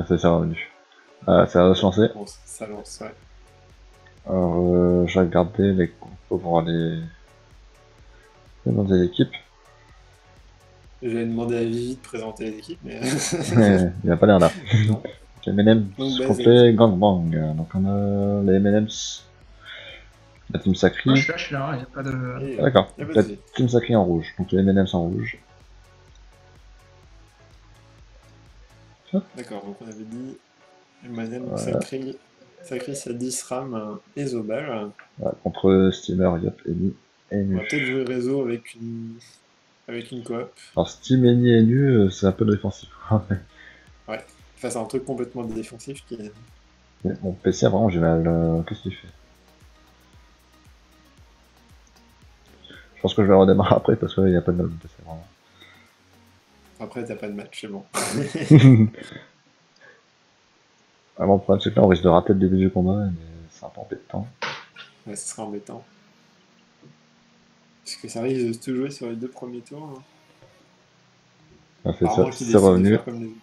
C'est revenu. Ça va se lancer. Bon, ça lance, ouais. Alors, je vais regarder les compos pour aller demander l'équipe. J'avais demandé à Vivi de présenter l'équipe, mais. Il a pas l'air là. Non. Les M&M's Donc, bah, complet gangbang. Donc on a les M&M's, la team Moi, Sacri. je suis là, il n'y a pas de. D'accord. Y a pas de La soucis. team Sacri en rouge. Donc les M&M's en rouge. D'accord, donc on avait dit Madame Sacré, Sadie, SRAM et Zobal. Voilà, contre Steamer, Yop, Eni et On Nu. va peut-être jouer réseau avec une coop. Alors Steam, Eni et Nu, c'est un peu défensif. Ouais, face à un truc complètement défensif qui est. Mais mon PC a vraiment du mal. Qu'est-ce qu'il fait? Je pense que je vais redémarrer après parce qu'il n'y a pas de mal mon PC vraiment. Après, t'as pas de match, c'est bon. Vraiment, le problème c'est que là on risque de rater le début du combat, mais c'est un peu embêtant. Ouais, ce sera embêtant. Parce que ça risque de se jouer sur les 2 premiers tours. Ah, c'est Apparemment, qu'il c'est décide de revenu. faire comme les autres.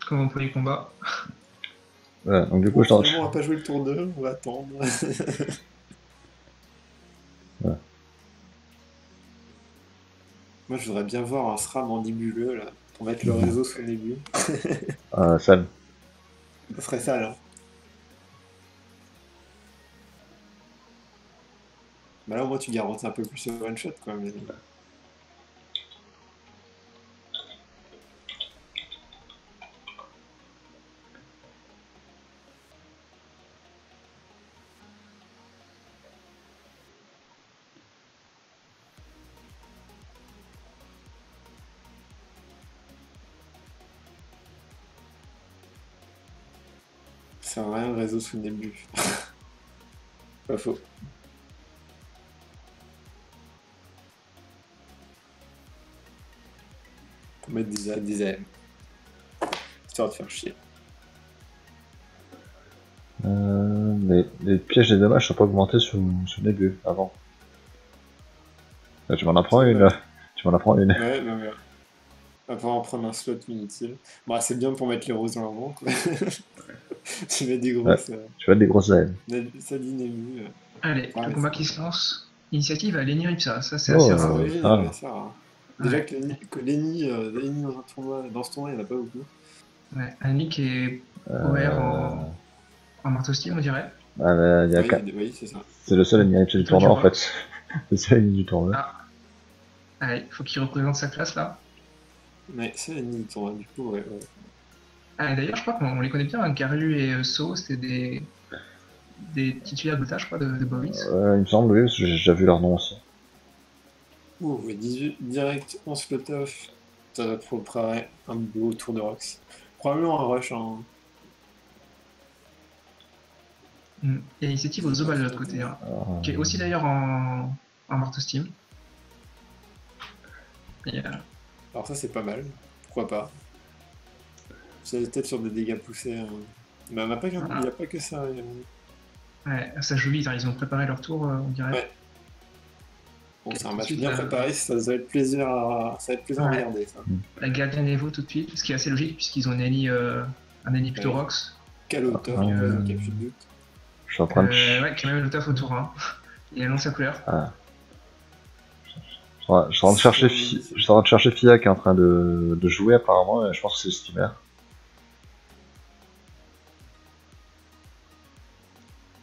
Comme pour les combats. Ouais, donc du coup, Bon, je t'en. finalement, on va pas jouer le tour 2, on va attendre. Ouais. Moi, je voudrais bien voir un SRAM en nébuleux, là, pour mettre le réseau sous nébuleux. Sam. Ça serait ça, là. Bah là, au moins, tu garantis un peu plus le one-shot, quoi. Mais... C'est rien, le réseau sous nébuleux. Pas faux. Pour mettre des AM. Histoire de faire chier. Les pièges des dommages sont pas augmentés sous début avant. Là, tu m'en apprends une. Tu m'en apprends une. Ouais, bah ouais. On va pouvoir en prendre un slot inutile. Bon, c'est bien pour mettre les roses dans l'avant, quoi. Tu mets des grosses. Tu vas être des grosses AM. Ça dit Nému. Allez, Ouais, le combat c'est- qui se lance. Initiative à Lenny Ripsa, ça c'est Oh, assez C'est rare. original, ah. ouais, ça. Hein. Déjà Ouais. que Lenny dans un tournoi, dans ce tournoi, il n'y en a pas beaucoup. Ouais, Annie qui est OR en marteau style, on dirait. Ah, mais y a Oui, c'est ça. c'est le seul ennemi du tournoi en fait. C'est le seul ennemi du tournoi. Ah, allez, faut qu'il représente sa classe là. Mais c'est Lenny du tournoi, du coup, ouais. Ah, et d'ailleurs, je crois qu'on les connaît bien, hein. Garu et So, c'était des titulaires d'Ota, je crois, de Boris. Il me semble, oui, parce que j'ai déjà vu leur nom aussi. Ouh, ouais, 18 direct, 11 flot-off. Ça va préparer un beau tour de Rox. Probablement un rush, hein. Et Initiative au Zobal de l'autre côté, hein, qui est aussi d'ailleurs en marteau steam. Et, Alors ça, c'est pas mal. Pourquoi pas. C'est peut-être sur des dégâts poussés. Mais il n'y a pas que ça. ouais, ça joue vite, hein. Ils ont préparé leur tour, on dirait. Ouais. Bon, c'est un match Ensuite, bien préparé, ça va être plaisir à regarder, ça. La gardienne Evo tout de suite, ce qui est assez logique puisqu'ils ont un Annie plutôt Ouais. Rox. Quel auteur, il n'y a plus de doute. Je suis en train de. Ouais, qui a même le taf au tour 1. Il annonce sa couleur. Je suis en train de chercher Fia qui est en train de jouer apparemment, et je pense que c'est Steamer.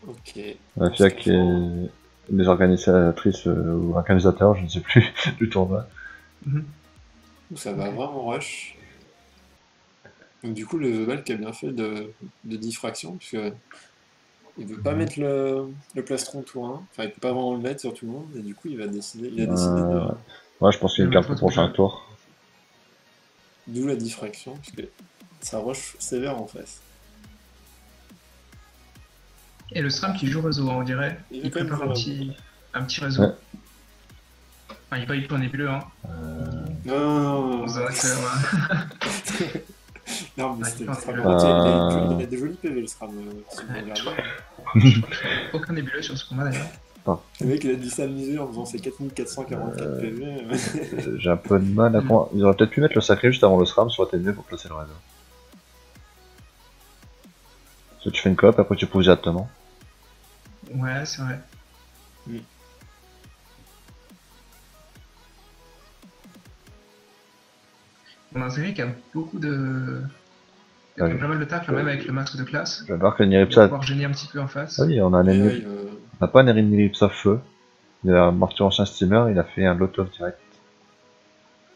Ok. Fia qui est une des organisatrices ou organisateur, je ne sais plus, du tournoi. Ça va vraiment rush. Donc du coup, le Zobal qui a bien fait de diffraction, puisque il veut pas mettre le plastron tour 1, enfin il peut pas vraiment le mettre sur tout le monde, et du coup il a décidé de... Ouais, je pense qu'il garde pour le prochain tour. D'où la diffraction, puisque ça rush sévère en face. Et le SRAM qui joue réseau, on dirait. Il prépare un petit réseau. Ouais. Enfin, il est pas du tout un nébuleux, hein. Non. On se dirait que... Non, mais c'était le SRAM. Il a des jolis PV, le SRAM, si vous regardez. Aucun nébuleux sur ce combat, d'ailleurs. Le mec, il a dû s'amuser en faisant ses 4444 PV. J'ai un peu de mal à comprendre. Ils auraient peut-être pu mettre le sacré juste avant le SRAM, ça aurait été mieux pour placer le réseau. Soit tu fais une coop, après tu pousses directement. Ouais, c'est vrai. Mm. On a un série qui a beaucoup de. Il y a Ouais, pas mal de tacles, même avec le masque de classe. je vais voir que Il va Niripsa. pouvoir gêner un petit peu en face. Ah oui, on a un Et là, ennemi. On n'a pas un ennemi Niripsa feu. Il a marqué ancien steamer, il a fait un lot of direct.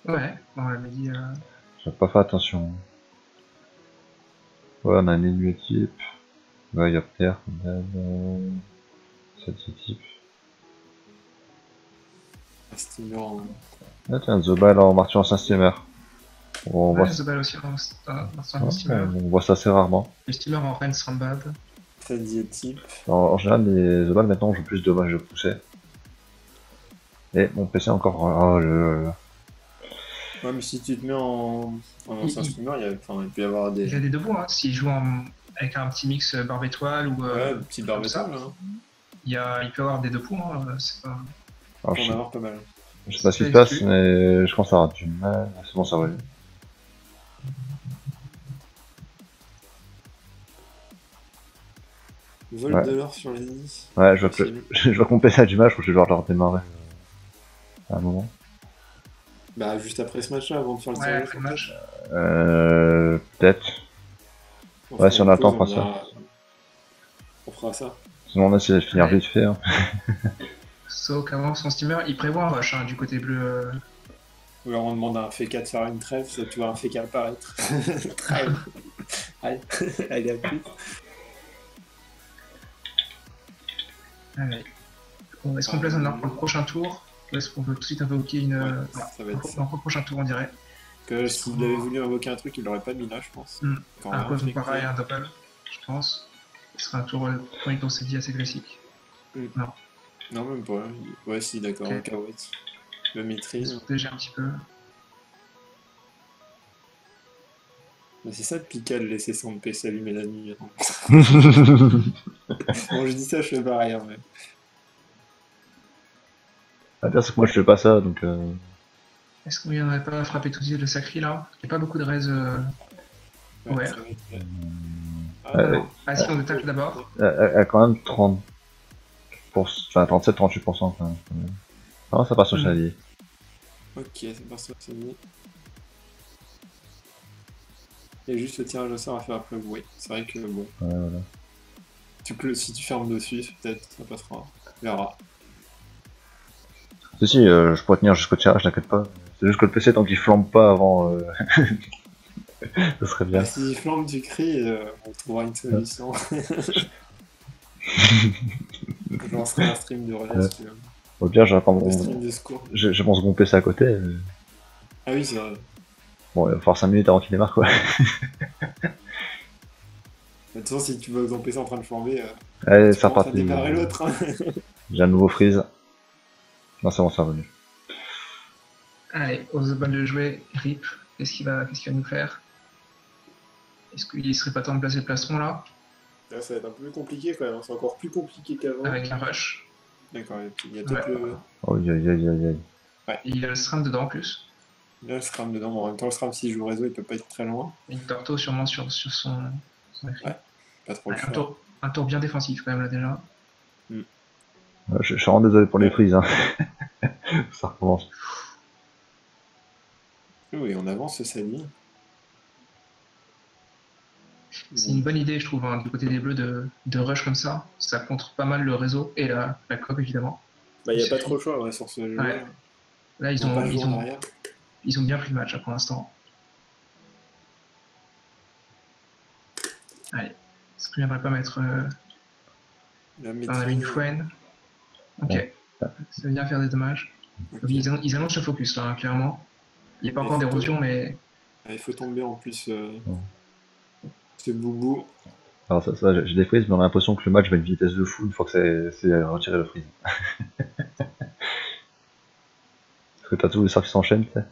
Ouais, bon, elle m'a dit. J'ai pas fait attention. Ouais, on a un ennemi type. Ouais, il y a Pierre, c'est type. un steamer en... Ah tiens, Zobal en marqué ancien steamer. On voit, Ouais, Zobal aussi dans son ouais, steamer. on voit ça assez rarement. Le steamer en Rennes Rambad. Tadier type. En général, les Zobal maintenant on joue plus de dommages de pousser. Et mon PC encore. Oh, Ouais, mais si tu te mets en ancien streamer, il peut y avoir Il des... a des deux bons, hein. S'il joue avec un petit mix barbe étoile ou Ouais, petite barbe comme ça, étoile, hein. il peut avoir des deux points. C'est pas. alors, Faut en avoir pas mal. je sais pas ce qui C'est se passe, exclu. mais je commence à avoir du mal. C'est bon, ça va aller. Vol Ouais. de l'or sur l'ennemi. Ouais, je vois que Possible. je vois qu'on PC a du mal, je crois que je vais devoir le redémarrer à un moment. Bah, juste après ce match-là, avant de faire le Ouais, tirage, après le match. Peut-être. on Ouais, fera si on une a le temps, pause, on fera ça. on fera ça. Sinon, on a essayé de finir Ouais. vite fait. Hein. Sauf qu'avant son steamer, il prévoit un rush hein, du côté bleu. Ou alors on demande à un FK de faire une trêve, ça tu vois un FK apparaître. Trêve. Allez, allez à plus. Allez. Bon, est-ce qu'on place un arbre pour le prochain tour ou est-ce qu'on veut tout de suite invoquer une. Ouais, Non, ça va être ça. non, pour le prochain tour, on dirait. Que s'il avait voulu invoquer un truc, il l'aurait pas mis là, je pense. Quand Un on cause fait pareil, un double, je pense. Ce sera un tour, premier tour, c'est dit assez classique. Non, même pas. Ouais, si, d'accord, Ok. en cacahuète. Le Il se maîtrise. protéger un petit peu. Mais c'est ça de Pika de laisser son PC allumé la nuit. Maintenant. Bon, je dis ça, je fais pareil. Hein, mais... Ah, bien, c'est que moi je fais pas ça, donc. Est-ce qu'on viendrait pas frapper tout de suite le sacri là? Il n'y a pas beaucoup de raise Ouais, OR. ça va être vrai. Ah, non. Ah si, on le tacle d'abord. Elle a quand même 30%, enfin 37-38% quand même. Ah, ça passe au chevalier. Ok, c'est parti, c'est mis. Et juste le tirage au sort à faire après, oui. C'est vrai que bon. Ouais, voilà. Si tu fermes dessus, peut-être ça passera. On verra. Si, je pourrais tenir jusqu'au tirage, t'inquiète pas. C'est juste que le PC, tant qu'il flambe pas avant, ça serait bien. Ah, si flambe du cri, on trouvera une solution. Je lancerai un stream de relais Ouais. si tu veux. Au pire, j'attends Le stream de secours. j'ai mon second PC à côté. Ah oui, c'est vrai. Bon, il va falloir 5 minutes avant qu'il démarre, quoi. De toute façon, si tu vois ton PC en train de flamber, Allez, tu c'est commences à reparti. démarrer l'autre. Hein. J'ai un nouveau freeze. Non, c'est bon, c'est revenu. Allez, ose balle de jouer, Rip. Qu'est-ce qu'il va nous faire? Est-ce qu'il serait pas temps de placer le plastron là? Là, ça va être un peu plus compliqué quand même. C'est encore plus compliqué qu'avant. Avec un rush. D'accord, il y a peut-être le. Oh, aïe, aïe, aïe, aïe. Et il y a le SRAM dedans en plus. Là, le SRAM dedans. Bon, en même temps, le SRAM, s'il joue au réseau, il peut pas être très loin. Et une Torto sûrement sur son écrit. Ouais, pas trop le Ouais, choix. un tour bien défensif quand même là déjà. Je suis vraiment désolé pour les freezes, hein. Ça recommence. Oui, on avance, ça dit. C'est une bonne idée, je trouve, hein, du côté des Bleus de rush comme ça. Ça contre pas mal le réseau et la COP évidemment. Bah, il n'y a pas suffit. trop le choix ouais, sur ce jeu. Ouais. Là, Ils ont pas joué en arrière. ils ont bien pris le match là, pour l'instant. Allez, est-ce qu'on viendrait pas mettre. La On a mis une Fwen. Ok, Ouais. ça vient faire des dommages. Okay. Ils annoncent le focus là, hein, clairement. Il n'y a pas encore d'érosion, mais. Il faut tomber en plus. C'est Boubou. Alors ça j'ai des freezes, mais on a l'impression que le match va à une vitesse de fou une fois que c'est retiré le freeze. Parce que t'as tous les sorts qui s'enchaînent, tu sais.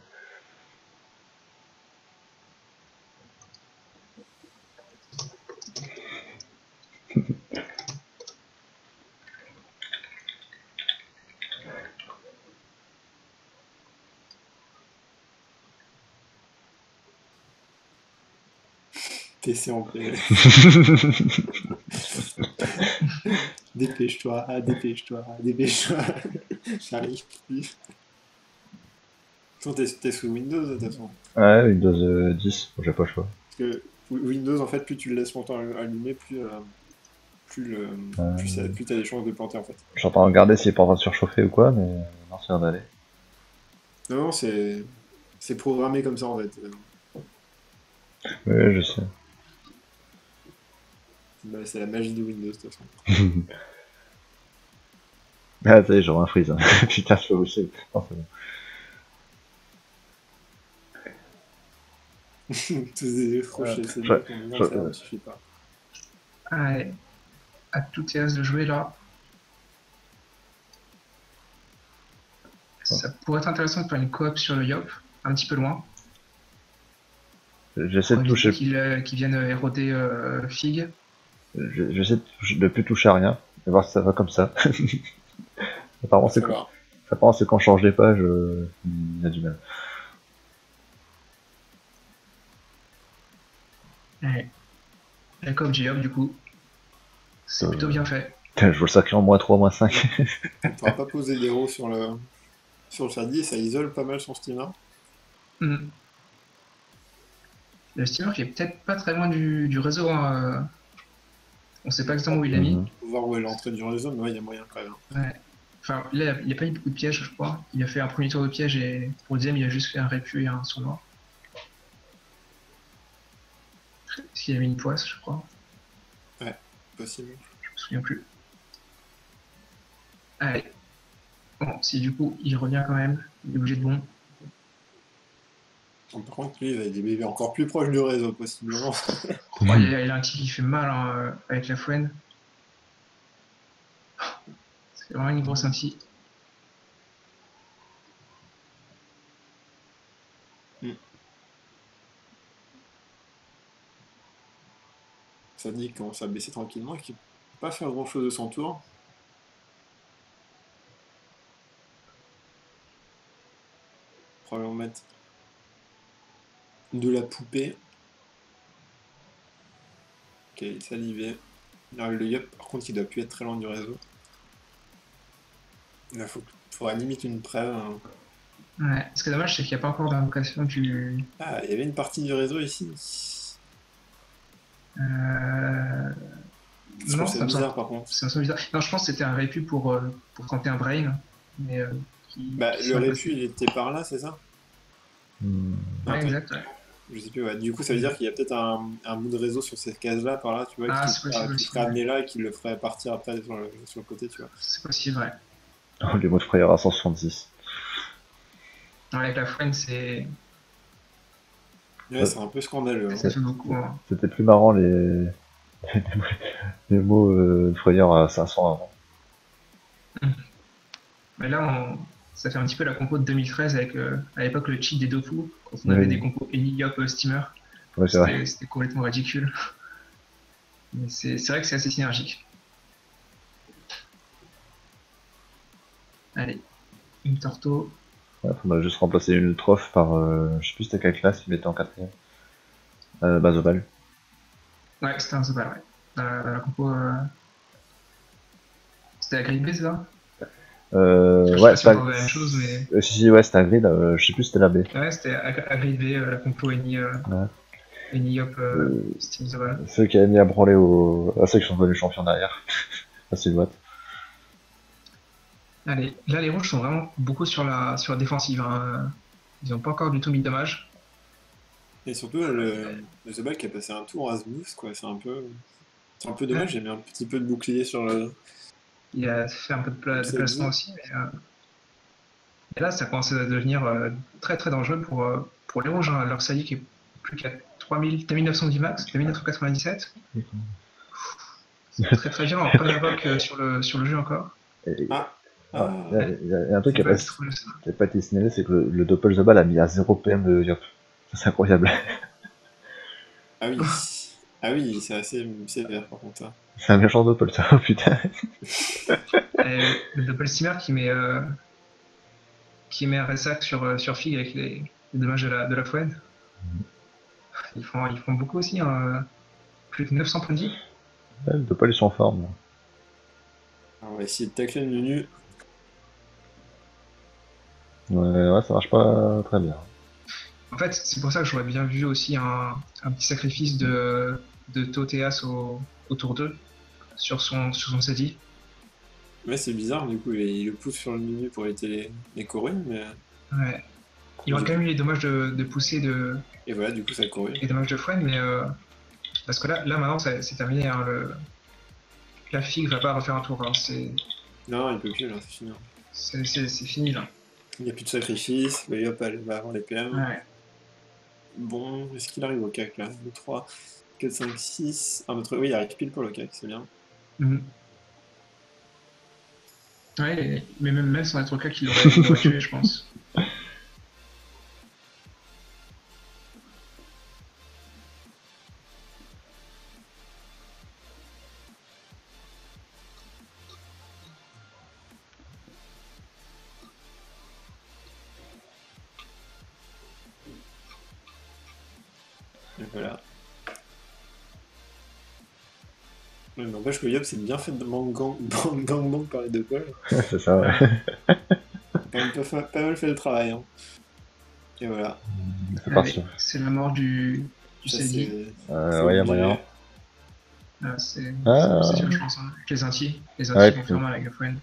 TC en PV. Dépêche-toi, dépêche-toi, dépêche-toi. J'arrive plus. T'es sous Windows de toute façon. Ouais, Windows 10, j'ai pas le choix. Parce que Windows, en fait, plus tu le laisses longtemps allumé, plus t'as des chances de planter en fait. J'entends regarder s'il est pas en train de surchauffer ou quoi, mais non, c'est en aller. Non, non, c'est programmé comme ça en fait. Oui, je sais. Bah, c'est la magie de Windows de toute façon. Ah, ça y est, j'aurai un freeze. Hein. Putain, je peux bouger. Non, c'est bon. Tous des crochets, c'est je- bien, je- ça ne suffit pas. Allez, à tout TS de jouer là. Ça pourrait être intéressant de faire une coop sur le Yop, un petit peu loin. J'essaie de Pour toucher. éviter qu'ils viennent éroder Fig. J'essaie de plus toucher à rien. Et voir si ça va comme ça. Apparemment, c'est Ça quand... va. Apparemment, c'est quand je change les pages, il y a du mal. Allez. La coop du Yop, du coup, c'est plutôt bien fait. Putain, je vois le sacré en -3, -5. On ne pourra pas poser d'héros sur le Shadi et ça isole pas mal son steamer. Hmm. Le steamer qui est peut-être pas très loin du réseau. Hein. On sait pas exactement où il l'a mis. Faut voir où est l'entrée du réseau, mais ouais, il y a moyen quand même. Ouais. Enfin, là, il n'y a pas eu beaucoup de pièges, je crois. Il a fait un premier tour de piège et pour le deuxième, il a juste fait un répu et un saut noir. Est-ce qu'il a mis une poisse, je crois? Possible. Je me souviens plus. Allez. Bon, si du coup, il revient quand même, il est obligé de bon. Par contre, lui, il va être des bébés encore plus proches du réseau, possiblement. Ouais, il a un kick qui fait mal hein, avec la fouenne. C'est vraiment une grosse anti. Ça dit qu'il commence à baisser tranquillement et qu'il ne peut pas faire grand chose de son tour. Probablement mettre de la poupée. Ok, salivé. Il arrive le Yup, par contre il doit plus être très loin du réseau. Il faudra limite une preuve. Hein. Ouais, ce qui est dommage, c'est qu'il n'y a pas encore d'invocation du. Ah, il y avait une partie du réseau ici. Je trouve c'est bizarre par contre. C'est un son bizarre. Non, je pense que c'était un répu pour tenter un brain. Mais, le répu il était par là, c'est ça? Ouais, exact. Ouais. Je sais plus, ouais. Du coup, ça veut dire qu'il y a peut-être un bout de réseau sur cette case-là, par là, tu vois, qui serait amené là et qui le ferait partir après sur le côté, tu vois. C'est possible, ouais. Oh, les mots de frayeur à 166. Avec la fouenne, c'est. Ouais, c'est un peu scandaleux. Ça fait beaucoup. Hein. C'était plus marrant les mots de frayeur à 500 avant. Mais là, ça fait un petit peu la compo de 2013 avec à l'époque le cheat des Dofu, quand on avait des compos Eni-Yop Steamer. Ouais, c'est vrai. C'était complètement ridicule. Mais c'est vrai que c'est assez synergique. Allez, une Torto. Ouais, faudrait juste remplacer une trophe par. Je sais plus c'était quelle classe, il mettait en 4ème. Bazobal. Ouais, c'était un Zobal, ouais. La compo. C'était la Green B, c'est ça? Ouais, c'est pas la même chose, mais. Si, ouais, c'était Agrid, je sais plus c'était la B. Ouais, c'était Agrid B, la compo Eni. Eni-Yop Steam Zobal. Ceux qui avaient mis à branler à ceux qui sont devenus champions derrière. Ça, c'est une boîte. Allez, là les rouges sont vraiment beaucoup sur la défensive. Hein. Ils n'ont pas encore du tout mis de dommage. Et surtout, le Zobal qui a passé un tour à ce boost, quoi. C'est un peu dommage, j'ai mis un petit peu de bouclier sur le. Il a fait un peu de déplacement aussi. Mais, et là, ça commence à devenir très très dangereux pour les rouges. Hein. Leur salique est plus qu'à 2910 max, 2997. C'est très très bien. Pas d'invoque sur le jeu encore. Il y a un truc qui n'a pas été signalé, c'est que le Doppel Zobal a mis à 0 PM de Yop. C'est incroyable. Ah oui. Ah oui, c'est assez sévère par contre. Ça. C'est un méchant Doppel, ça, oh putain. Le Doppel Steamer qui met un ressac sur Fig avec les dommages de la fouenne. Ils font beaucoup aussi, hein, plus de 900 points de vie. Ouais, de pas aller en forme. Alors, on va essayer de tacler le Nunu. Ouais, ça marche pas très bien. En fait, c'est pour ça que j'aurais bien vu aussi un petit sacrifice de Toteas au tour 2 sur son Sadi. Ouais, c'est bizarre, du coup, il le pousse sur le Nunu pour éviter les Corrunes, mais... Ouais. Il y aurait quand même eu les dommages de pousser Et voilà, du coup, ça Corrune. les dommages de Fuen, mais parce que là maintenant, c'est terminé. Hein, la Fig va pas refaire un tour. Hein, Non, il peut plus, là, c'est fini. c'est fini là. Il n'y a plus de sacrifice, le Yop elle va avoir les PM. Ouais. Bon, est-ce qu'il arrive au CAC là 2, 3, 4, 5, 6. Ah, oui, il arrive pile pour le CAC, c'est bien. Mhm. Ouais, mais même sans être au cas qu'il l'aurait tué, je pense. Et voilà. Mais n'empêche que le Yop c'est bien fait de bang par les deux pôles. C'est ça, ouais. Pas mal fait le travail. Hein. Et voilà. C'est parti. C'est la mort du Ça, Sadi. Ouais, y'a moyen. C'est Ah. sûr, je pense. Hein. Les Inti Ouais, vont faire mal avec la Fuen.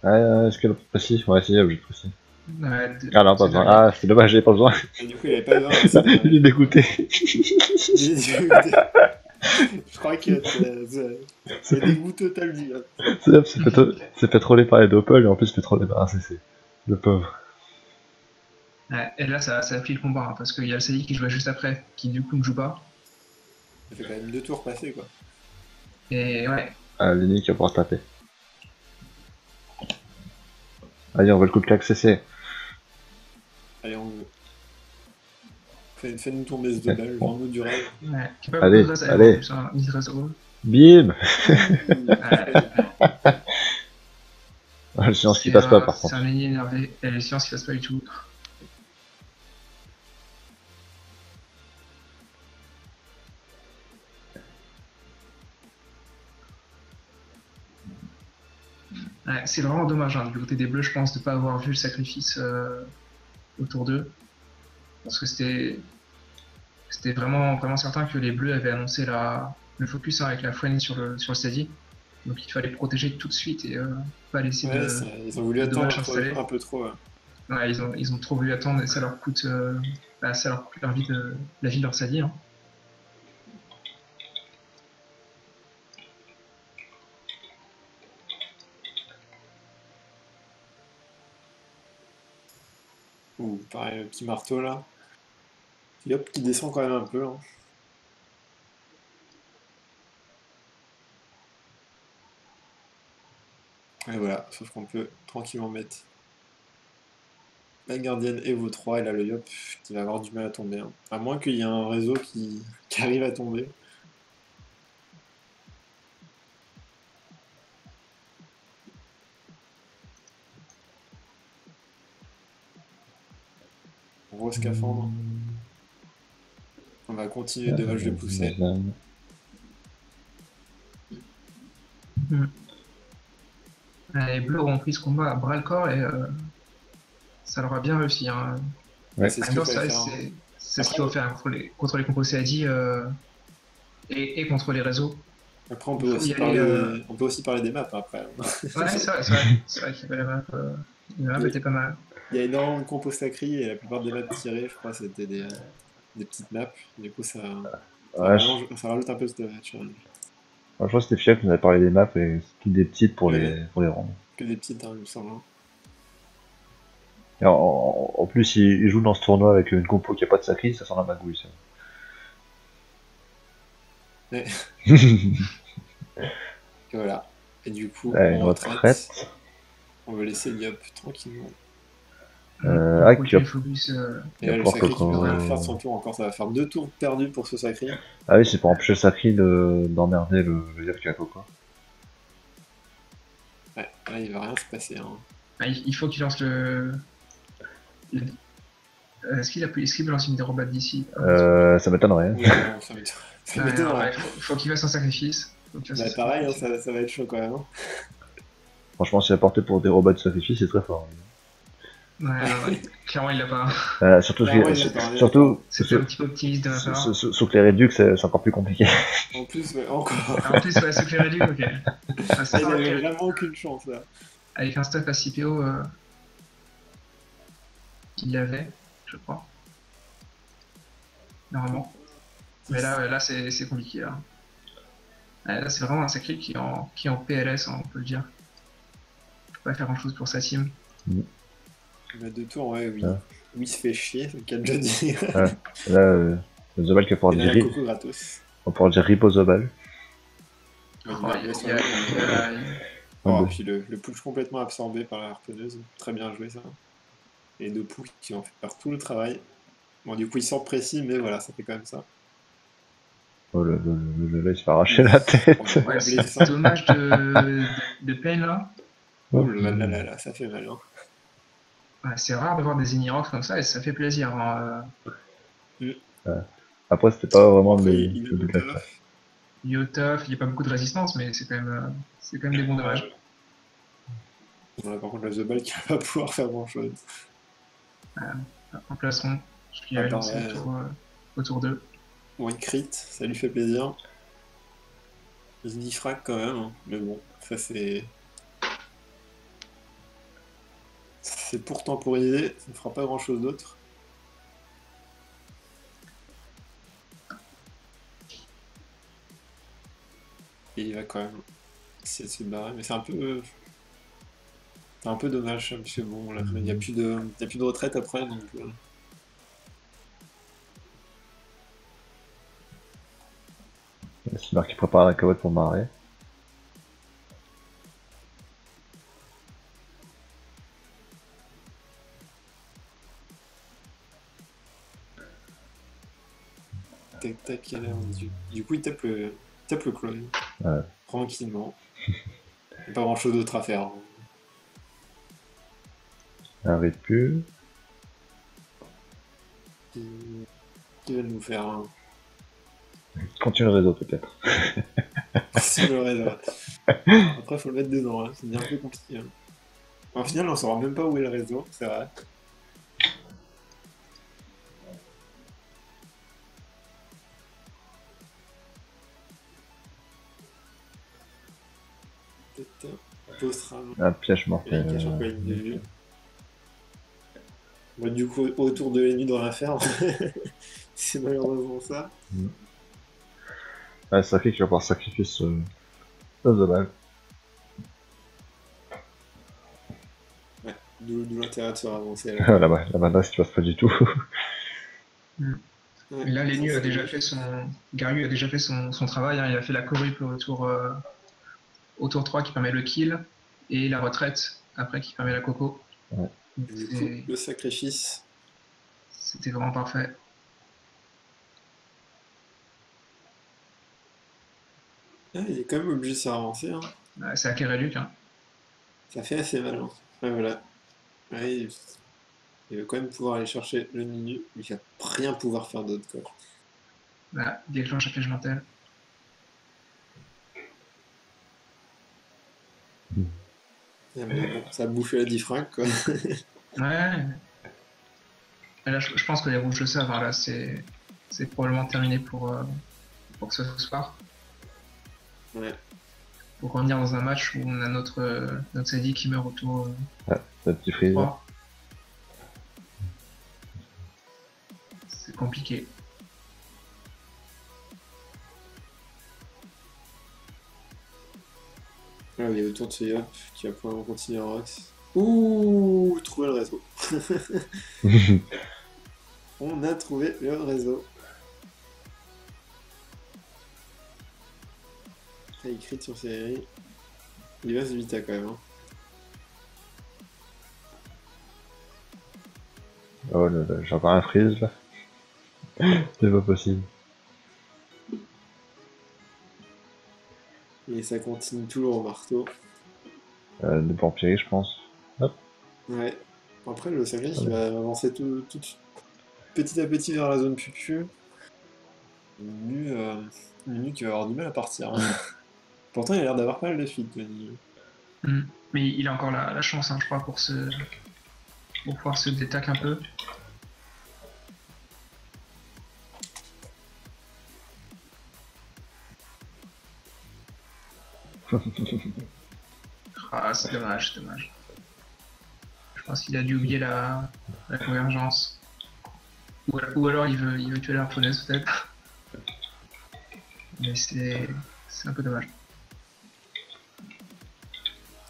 Est-ce qu'elle est précis? Ouais, si, obligé de précis. Ouais, Ah non, pas besoin. Ah, c'est dommage, j'avais pas besoin. Et du coup, il avait pas besoin. C'est Il est dégoûté. Je crois que c'est dégoût total du Yop. C'est fait troller par les Doppel et en plus il fait troller par ACC. Le pauvre. Ouais, et là, ça a pris le combat, hein, parce qu'il y a le Sadi qui jouait juste après, qui du coup ne joue pas. Ça fait quand même 2 tours passés, quoi. Et ouais, Ah, Lenny qui va pouvoir taper. Allez, on va le coup de claque CC. Allez, on fais-nous tomber ce double, vends-nous du rêve. ouais. Allez, allez. Ni de réseau. Bim. Ah, le silence qui passe pas par C'est contre. un Lenny énervé, et le silence qui passe pas du tout. Ouais, c'est vraiment dommage hein, du côté des Bleus, je pense, de ne pas avoir vu le sacrifice autour d'eux. Parce que c'était vraiment certain que les Bleus avaient annoncé le focus hein, avec la Fuen sur le Stadi. Donc il fallait protéger tout de suite et pas laisser Ouais, ils ont voulu attendre un peu trop. Ouais, ils ont trop voulu attendre et ça leur coûte la vie de leur Stadi. Hein. Ouh, pareil, le petit marteau là. Et hop, qui descend quand même un peu. Hein. Et voilà, sauf qu'on peut tranquillement mettre la gardienne et vos 3, et là le Yop qui va avoir du mal à tomber. Hein. À moins qu'il y ait un réseau qui arrive à tomber. Gros scaphandre. On va continuer de vache de pousser. Les Bleus auront pris ce combat à bras le corps et ça leur a bien réussi. Hein. Ouais. C'est ce qu'il faut faire. C'est ce qu'il faut faire contre les compos CAD et contre les réseaux. Après, on peut aussi parler des maps après. Ouais, c'est vrai qu'il y avait les maps. Les maps étaient pas mal. Il y a énormément de compos sacrés et la plupart des maps tirées, je crois, c'était des petites maps. Du coup, ça rajoute un peu de challenge. Je crois que c'était Fiat qui nous avait parlé des maps et c'est toutes des petites pour les rendre. Que des petites, hein, il me semble. Hein. Et en plus, il joue dans ce tournoi avec une compo qui a pas de sacri, ça sent la magouille ça. Ouais. Et voilà. Et du coup, une retraite. On va laisser Diop tranquillement. Et là, le sacré qui va rien faire de son tour encore, ça va faire 2 tours perdus pour ce sacré. Ah oui, c'est pour empêcher le sacré d'emmerder le Diop Kako quoi. Ouais, là il va rien se passer. Hein. Il faut qu'il lance Est-ce qu'il peut lancer une dérobade d'ici? Ça m'étonnerait. Ouais, non, ça Ouais, m'étonnerait. ouais, faut qu'il fasse un sacrifice. Bah, pareil, hein, ça va être chaud quand même. Hein. Franchement, si apporté pour des robots de sacrifice, c'est très fort. Ouais, non, clairement, il l'a pas. Surtout, Clairement, il l'a pas, surtout C'était un petit peu optimiste de ma part. sous que les réducs, c'est encore plus compliqué. En plus, ouais, encore. En plus, ouais, sous les réduits, ok. Ah, Il ça, avait vraiment aucune chance là. avec un stuff à CPO qu'il avait, je crois. Normalement. Mais là, là c'est compliqué. Là, là c'est vraiment un sacré qui est en PLS, hein, on peut le dire. Je peux pas faire grand chose pour sa team. Il a 2 tours, ouais, oui. Ouais. Oui, il se fait chier, c'est le cas de le dire. Ouais. Là, le Zobal qui va pouvoir Et là, dire, la coco gratos. on va pouvoir dire rip au Zobal. Ouais, Oh, oh, puis le push complètement absorbé par la harponneuse. Très bien joué ça. Et 2 poules qui vont faire tout le travail. Bon, du coup, il sort précis, mais voilà, ça fait quand même ça. Oh, là, il se fait arracher la tête. ouais, c'est dommage de peine là. Oh là là là là, ça fait mal. Hein. Ouais, c'est rare d'avoir des Inirox comme ça et ça fait plaisir. Hein. Après, c'était pas vraiment Après, le il but de la classe. Il est au tough, il n'y a pas beaucoup de résistance, mais c'est quand même des bons dommages. Voilà, par contre, le The Ball qui va pas pouvoir faire grand chose. En placeront, parce qu'il avait lancé au tour 2. One crit, ça lui fait plaisir. Il diffraque quand même, hein. Mais bon, ça c'est. C'est pour temporiser, ça ne fera pas grand chose d'autre. Et il va quand même essayer de se barrer, mais c'est un peu. C'est un peu dommage, parce que bon, là, il n'y a plus de retraite après, donc. C'est Marc qui prépare la cavotte pour marrer. Tac tac, il a l'air du coup, il tape le clone. Ouais. Tranquillement. Il n'y a pas grand chose d'autre à faire. Hein. Un répu. Qui va nous faire un. Continue le réseau peut-être. C'est le réseau. Après, faut le mettre dedans, hein. C'est bien un peu compliqué. Hein. En final, on saura même pas où est le réseau, c'est vrai. Un piège mortel. Il cache encore une de vue. Bon, du coup, autour de l'ennemi dans l'inferne. C'est malheureusement ça. Ouais, ça fait qu'il va pouvoir sacrifier ce Zobal. Ouais, d'où l'intérêt de se ravancer. La menace qui passe pas du tout. Et là, Lénu a déjà fait Garyu a déjà fait son travail, hein. Il a fait la corrupe au tour 3 qui permet le kill, et la retraite après qui permet la coco. Ouais. Du coup, le sacrifice. C'était vraiment parfait. Ah, il est quand même obligé de se ravancer. Hein. Ouais, c'est à Kereluk. Hein. Ça fait assez mal. Hein. Ouais, voilà. Ouais, il va quand même pouvoir aller chercher le Ninu, mais il va rien pouvoir faire d'autre. Quoi. Voilà, déclenche la flèche mentale. Ah, mais bon, ça a bouffé la diffrac, quoi. Ouais. Et là, je pense que les rouges le savent. Hein, là, c'est probablement terminé pour que ce soir. Ouais. Pour revenir dans un match où on a notre Sadie qui meurt au tour Ouais, le petit freeze. 3. C'est compliqué. Là, il y a le tour de Seyop qui va pouvoir continuer en Rox. Ouh, trouver le réseau. On a trouvé le réseau. Après, il crit sur série. Il va se vita quand même. Hein. Oh là là, j'ai encore un freeze là. C'est pas possible. Et ça continue toujours au marteau. De vampirie, je pense. Hop. Ouais. Après, le sacrifice, il va avancer tout de suite. petit à petit vers la zone pupu. Nunu qui va avoir du mal à partir. Pourtant, il a l'air d'avoir pas mal de feed, Nunu. Mais il a encore la chance, hein, je crois, pour pouvoir se détac un peu. Ah, c'est dommage, c'est dommage. Je pense qu'il a dû oublier la convergence. Ou alors il veut tuer la harponneuse peut-être. Mais c'est un peu dommage.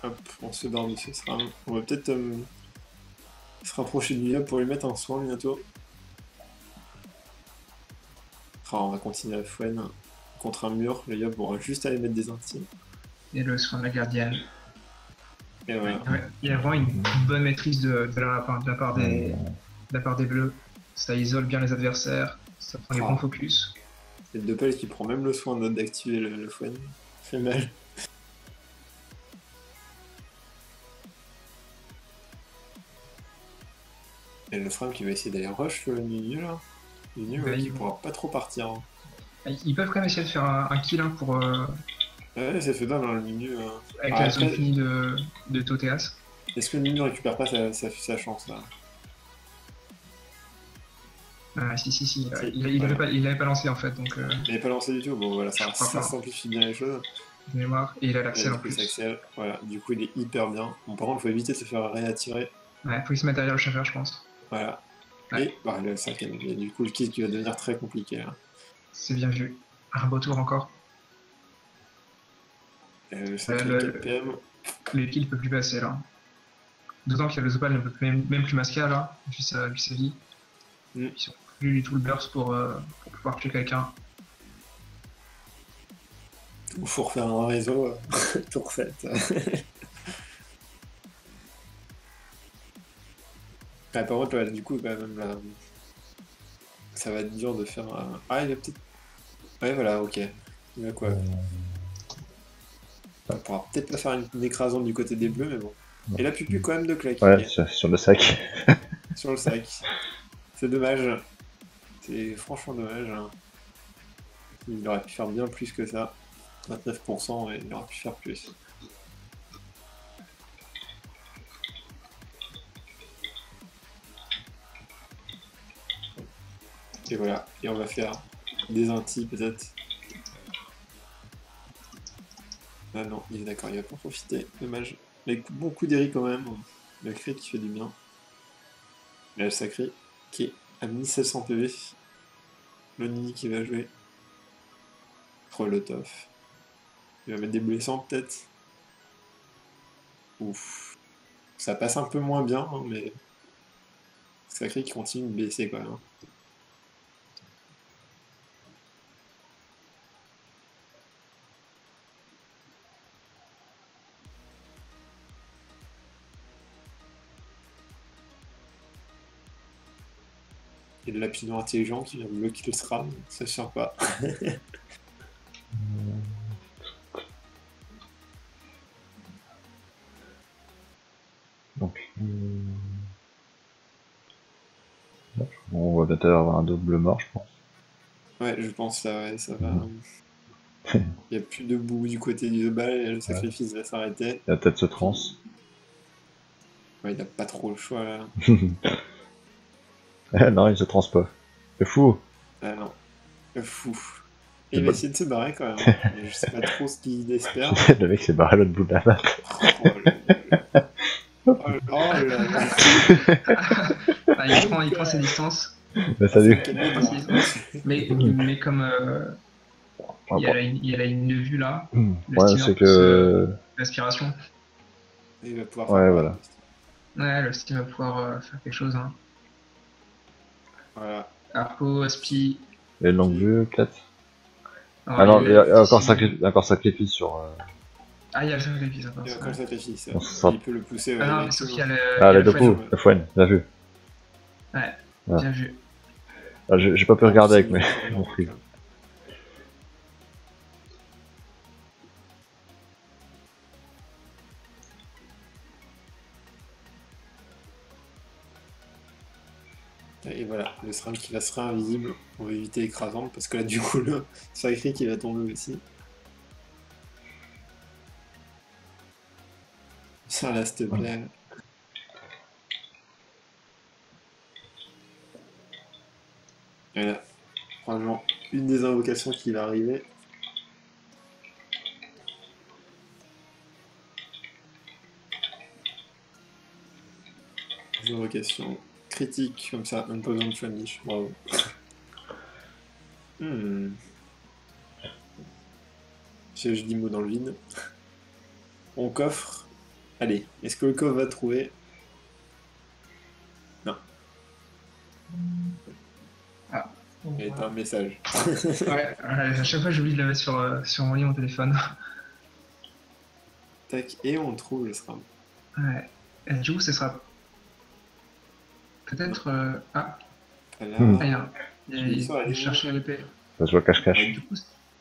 Hop, on se barre de ce sera. On va peut-être se rapprocher du Yob pour lui mettre un soin bientôt. On va continuer à Fouenne contre un mur. Le Yob aura juste à aller mettre des intimes. Et le soin de la gardienne. Et voilà. Il y a vraiment une bonne maîtrise de la part des bleus. Ça isole bien les adversaires, ça prend les bons focus. C'est le Doppel qui prend même le soin d'activer le Fouenne. Ça fait mal. Et le Fram qui va essayer d'aller rush le Nunu là. Nunu qui pourra pas trop partir. Hein. Ils peuvent quand même essayer de faire un kill hein, pour. Ouais, ça fait mal hein, le Nunu. Avec la zone finie de Toteas. Est-ce que le Nunu récupère pas sa chance là? Ah, si. Il avait pas lancé en fait. Donc, il avait pas lancé du tout. Bon voilà, ça simplifie bien les choses. De mémoire. Et il a l'accès en plus. Voilà, du coup il est hyper bien. Bon, par contre, il faut éviter de se faire réattirer. Ouais, faut qu'il se mette derrière le chauffeur, je pense. Voilà. Ouais. Et bah, le 5ème, et du coup le kill qui va devenir très compliqué là. C'est bien vu. Un beau tour encore. Le 5ème PM. Le kill peut plus passer là. D'autant que le Zopal ne peut même plus masquer là, vu sa vie. Ils ont plus du tout le burst pour pouvoir tuer quelqu'un. Il faut refaire un réseau, tour 7. Par contre, ouais, du coup, quand même, là, ça va être dur de faire un... Ah, il va peut-être... Ouais, voilà, ok. Il va quoi On pourra peut-être pas faire une écrasante du côté des bleus, mais bon. Et là, Pupu, quand même, de claquer. Ouais, sur le sac. Sur le sac. C'est dommage. C'est franchement dommage. Hein. Il aurait pu faire bien plus que ça. 29%, et il aurait pu faire plus. Et voilà, et on va faire des intis peut-être. Ah non, il est d'accord, il va pas profiter, dommage. Mais bon coup d'Eri quand même, le crit qui fait du bien. Et le sacré qui est à 1700 PV. Le Nini qui va jouer. Trolotov. Il va mettre des blessants peut-être. Ouf. Ça passe un peu moins bien, hein, mais... Sacré qui continue de blesser quand même. Hein. Et le lapidon intelligent qui vient de bloquer le SRAM, ça suffit pas. Donc, on va peut-être avoir un double mort, je pense. Ouais, je pense que ça va. Il n'y a plus de bout du côté du bal et le sacrifice va s'arrêter. Il va peut-être se trans. Ouais, il n'a pas trop le choix là. Non, il se trans pas. C'est fou. Ah non, fou. Et il va essayer de se barrer quand même. Mais je sais pas trop ce qu'il espère. Le mec s'est barré à l'autre bout de la map. Oh là là. Il prend ses distances. Bah, salut. Mais comme il y a la ligne de vue là, ouais, c'est que l'aspiration. Il va pouvoir faire voilà. Ouais, le Steam va pouvoir faire quelque chose. Hein. Voilà. Arco, Aspi. Et longue vue, peut-être. Ah non, il y a encore sacrifice sur. Ah, il y a le sacrifice. Il y a encore le sacrifice. Ça... Il peut le pousser. Ah non, mais sauf qu'il y a le. Ah, le Doku, le Fouenne, bien vu. Ouais, bien vu. Ah, j'ai pas pu regarder avec mon free. Et voilà, le SRAM qui restera invisible. On va éviter écrasante parce que là, du coup, le sacré qui va tomber aussi. Ça, là, s'il te plaît. Voilà. Probablement une des invocations qui va arriver. Des invocations critiques comme ça, même pas besoin de flamiche. Bravo. Je dis mot dans le vide. On coffre. Allez, est-ce que le coffre va trouver? Non. Ah. Il y a un message. Ouais, à chaque fois j'oublie de la mettre sur mon lit, mon téléphone. Tac, et on trouve le SRAM. Ouais. Et du coup, ce sera peut-être. Ah, Voilà. rien. Il cherchait l'épée. Ça se voit cache-cache. Ouais, Du coup,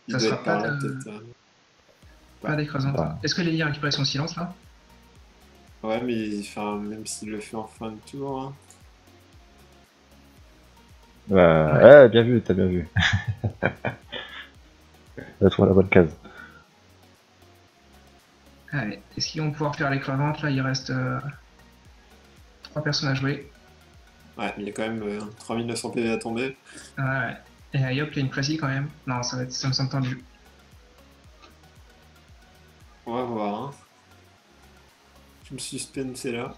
il ça doit sera être par pas là, de. peut-être. Pas d'écrasante. Bah. Est-ce que Lily a récupéré son silence là? Ouais, mais enfin, même s'il le fait en fin de tour. Hein. Ouais, bien vu, t'as bien vu. T'as trouvé la bonne case. Allez, est-ce qu'ils vont pouvoir faire l'écrasante? Là, il reste 3 personnes à jouer. Ouais, mais il y a quand même 3900 PV à tomber. Ouais. Et Yop, il y a une précie quand même. Non, ça me semble tendu. On va voir. Hein. Je me suspense là.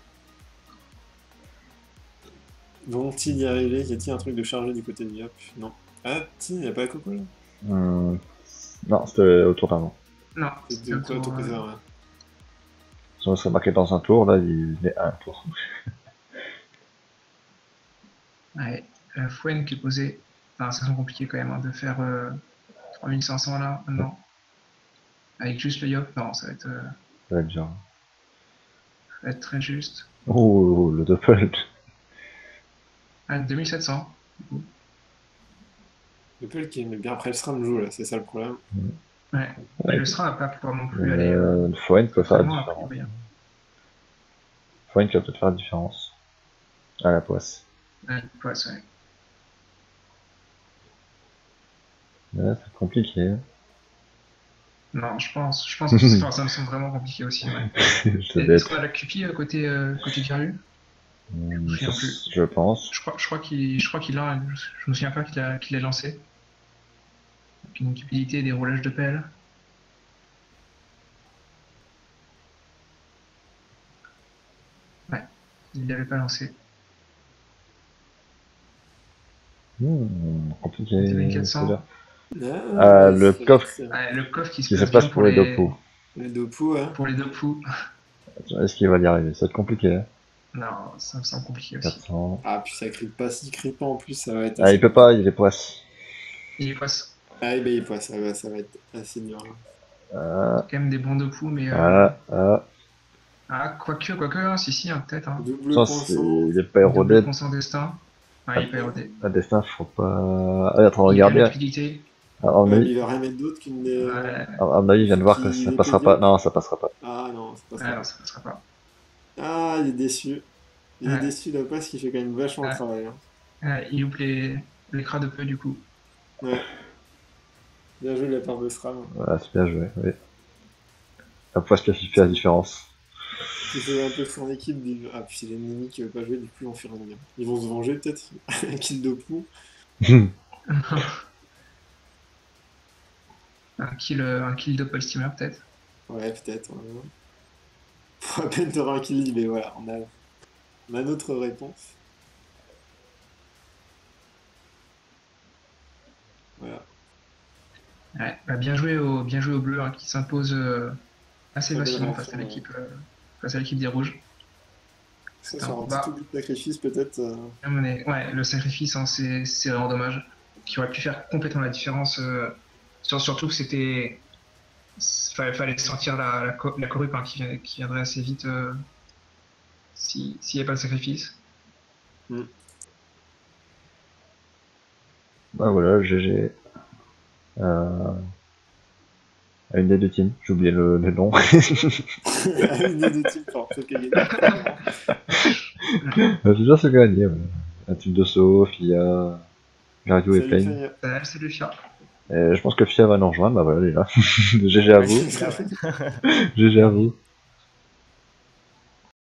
Vont-ils y arriver? Y a-t-il un truc de chargé du côté de Yop? Non. Ah, tiens, y a pas Coco là? Non, c'était au tour d'avant. Non, C'était de quoi, ton cousin, ouais. Si on serait marqué dans un tour, là, il est à un tour. Ouais, la Fouenne qui est posée. Non, ça sent compliqué quand même hein, de faire 3500 là, maintenant. Avec juste le Yop, non, ça Ça va être dur. va être très juste. Oh, le doppel. Ah, 2700. Le Peul qui met bien après le SRAM joue là, c'est ça le problème. Ouais, Ouais. le SRA va pas pouvoir non plus aller. Le Foine peut faire la vraiment différence. après, bien. Foine qui va peut-être faire la différence. À la poisse. Ouais, poisse, ouais. Ouais, c'est compliqué. Non, je pense que enfin, ça me semble vraiment compliqué aussi. Ouais. Je vais Est-ce être. qu'on a la Cupi côté Virus? Je pense. Je crois qu'il a. Je me souviens pas qu'il l'ait lancé. Avec une cupidité et des roulages de pelle. Ouais, il l'avait pas lancé. Compliqué. 2400. Le coffre Ouais, le coffre qui qui se se passe pour les les Dopu. Les deux poux, hein. Pour les deux poux. Est-ce qu'il va y arriver? Ça va être compliqué. Hein. Non, ça me semble compliqué aussi. 400. Ah, puis ça crie pas, s'il crie pas en plus, ça va être. Ah, il peut pas, il est poisse. Il est poisse. Ah, ben il passe, ça va être assez dur. Hein. Ah, Quand même des bons deux poux, mais. Ah, quoique, hein, si, hein, peut-être. Hein. Double ça, poinçon. il est pas érodé. Double poinçon destin. Ouais, il est pas érodé. Un destin, faut pas. Ah, attends, Il a regardez. la liquidité. Alors, Ouais, mais il va rien mettre d'autre qu'une. Ouais. à mon avis, il vient de voir que ça passera pas. Non, ça passera pas. Ah non, ça passera Ah pas. non, ça passera pas. Ah, il est déçu. Il est Ouais. déçu de la passe qui fait quand même vachement de travail. Hein. Ouais, il loupe les cras de peu du coup. Ouais. Bien joué de la part de SRAM. Voilà, c'est bien joué, oui. La poisse qui a fait la différence. Qui fait un peu son équipe. Ah, puis c'est l'ennemi qui veut pas jouer, du coup, ils vont faire un bien. Ils vont se venger peut-être. Un kill de pou. un kill de Paul Steamer peut-être. Ouais, peut-être. Ouais. Pour à peine t'auras un kill, mais voilà, on a notre réponse. Voilà. Ouais, bah, bien joué au bleu hein, qui s'impose assez Très belle facilement réaction, face à l'équipe des rouges. Ça sera un petit double sacrifice peut-être. Ouais, le sacrifice, hein, c'est vraiment dommage. Qui aurait pu faire complètement la différence. Surtout que c'était. Fallait sortir la corrupe hein, qui viendrait assez vite s'il n'y avait pas le sacrifice. Bah voilà, GG. À une des deux teams, j'ai oublié le nom. Une des deux teams, pour gagner. J'ai déjà se gagner. Ouais. la team de So, Fia, Gario et Salut, Plane. Fania. C'est le Fia. Et je pense que Fia va nous rejoindre, bah voilà, elle est là. GG à vous, GG à vous.